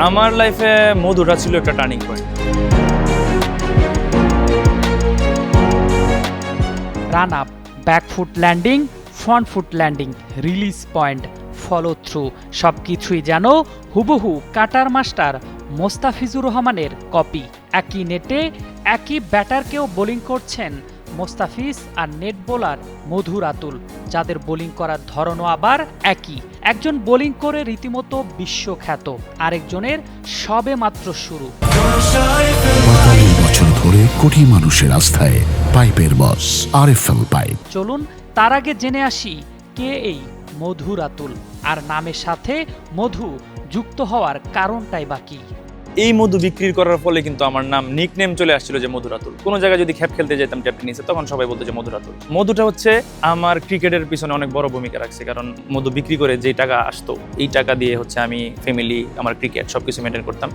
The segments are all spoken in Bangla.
আমার লাইফে মধুটা ছিল একটা turning point. Run up, back foot landing, front foot landing, release point, follow through সব কিছুই যেন হুবহু কাটার মাস্টার মোস্তাফিজুর রহমানের কপি। একই নেটে একই ব্যাটারকেও বোলিং করছেন মোস্তাফিজ আর নেট বোলার মধু রাতুল, যাদের বোলিং করার ধরনও আবার একই। একজন বোলিং করে রীতিমতো বিশ্বখ্যাত, আরেকজনের সবে মাত্র শুরু। ৪৫ বছর ধরে কোটি মানুষের আস্থায় পাইপের বস আরএফএল পাইপ। চলুন তার আগে জেনে আসি কে এই মধু রাতুল, আর নামের সাথে মধু যুক্ত হওয়ার কারণটাই বাকি। এই মধু বিক্রি করার ফলে কিন্তু আমার নাম নিকনেম চলে আসছিল যে মধু রাতুল। কোনো জায়গায় যদি খেপ খেলতে যেতাম ট্যাপটি নিচে, তখন সবাই বলতো যে মধু রাতুল। মধুটা হচ্ছে আমার ক্রিকেটের পিছনে অনেক বড় ভূমিকা রাখছে, কারণ মধু বিক্রি করে যে টাকা আসতো এই টাকা দিয়ে হচ্ছে আমি ফ্যামিলি, আমার ক্রিকেট সবকিছু মেনটেন করতাম।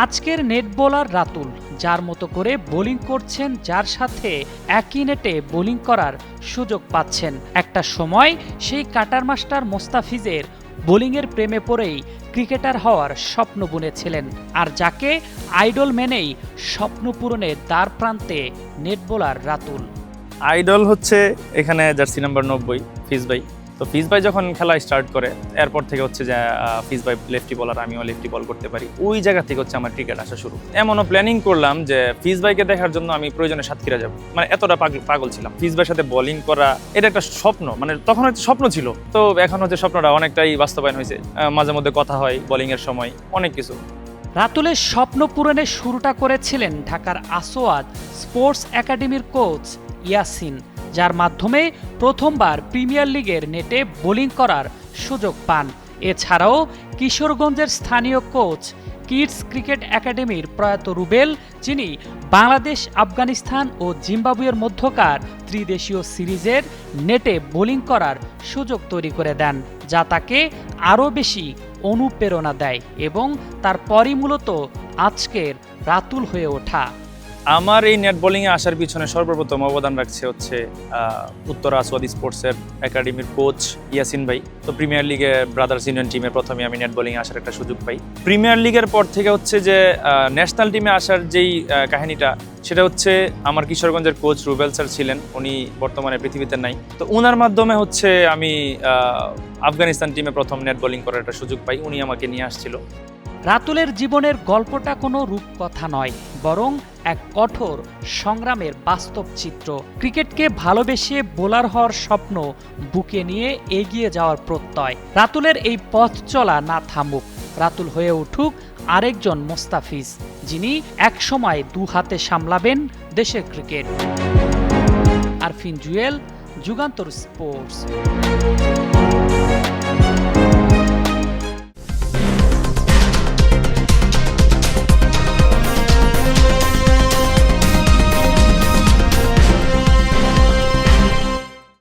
আজকের নেট বোলার রাতুল যার মতো করে বোলিং করছেন, যার সাথে একই নেটে বোলিং করার সুযোগ পাচ্ছেন। একটা সময় সেই কাটার মাস্টার মোস্তাফিজের বোলিংয়ের প্রেমে পড়েই ক্রিকেটার হওয়ার স্বপ্ন বুনেছিলেন, আর যাকে আইডল মেনেই স্বপ্ন পূরণের দ্বার প্রান্তে নেট বোলার রাতুল। আইডল হচ্ছে এখানে জার্সি নাম্বার 90 ফিজ ভাই। তো ফিজ ভাই যখন খেলা স্টার্ট করে, এরপর থেকে হচ্ছে যে ফিজ ভাই লেফটি বলার, আমিও লেফটি বল করতে পারি। ওই জায়গা থেকে হচ্ছে আমার ক্রিকেট আসা শুরু। এমনও প্ল্যানিং করলাম যে ফিজ ভাইকে দেখার জন্য আমি প্রয়োজনে সাতক্ষীরা যাব, মানে এতটা পাগল ছিলাম। ফিজ ভাইয়ের সাথে বোলিং করা এটা একটা স্বপ্ন, মানে তখন একটা স্বপ্ন ছিল, তো এখন হচ্ছে স্বপ্নটা অনেকটাই বাস্তবায়ন হয়েছে। মাঝে মধ্যে কথা হয় বোলিং এর সময়, অনেক কিছু। রাতুলের স্বপ্ন পূরণের শুরুটা করেছিলেন ঢাকার আসোয়াদ স্পোর্টস একাডেমির কোচ ইয়াসিন, যার মাধ্যমে প্রথমবার প্রিমিয়ার লিগের নেটে বোলিং করার সুযোগ পান। এছাড়াও কিশোরগঞ্জের স্থানীয় কোচ কিডস ক্রিকেট একাডেমির প্রয়াত রুবেল, যিনি বাংলাদেশ, আফগানিস্তান ও জিম্বাবুয়ের মধ্যকার ত্রিদেশীয় সিরিজের নেটে বোলিং করার সুযোগ তৈরি করে দেন, যা তাকে আরও বেশি অনুপ্রেরণা দেয় এবং তারপরই মূলত আজকের রাতুল হয়ে ওঠা। আমার এই নেট বোলিংয়ে আসার পিছনে সর্বপ্রথম অবদান রাখছে হচ্ছে উত্তর আসওয়াদ স্পোর্টসের একাডেমির কোচ ইয়াসিন ভাই। তো প্রিমিয়ার লিগে ব্রাদার্স ইউনিয়ন টিমে প্রথমে আমি নেট বোলিংয়ে আসার একটা সুযোগ পাই। প্রিমিয়ার লিগের পর থেকে হচ্ছে যে ন্যাশনাল টিমে আসার যেই কাহিনীটা, সেটা হচ্ছে আমার কিশোরগঞ্জের কোচ রুবেল স্যার ছিলেন, উনি বর্তমানে পৃথিবীতে নাই। তো ওনার মাধ্যমে হচ্ছে আমি আফগানিস্তান টিমে প্রথম নেট বোলিং করার একটা সুযোগ পাই, উনি আমাকে নিয়ে আসছিল। রাতুলের জীবনের গল্পটা কোনো রূপকথা নয়, বরং এক কঠোর সংগ্রামের বাস্তব চিত্র। ক্রিকেটকে ভালোবেসে বোলার হওয়ার স্বপ্ন বুকে নিয়ে এগিয়ে যাওয়ার প্রত্যয়। রাতুলের এই পথ চলা না থামুক, রাতুল হয়ে উঠুক আরেকজন মোস্তাফিজ, যিনি একসময় দু হাতে সামলাবেন দেশের ক্রিকেট। আরফিন জুয়েল, যুগান্তর স্পোর্টস।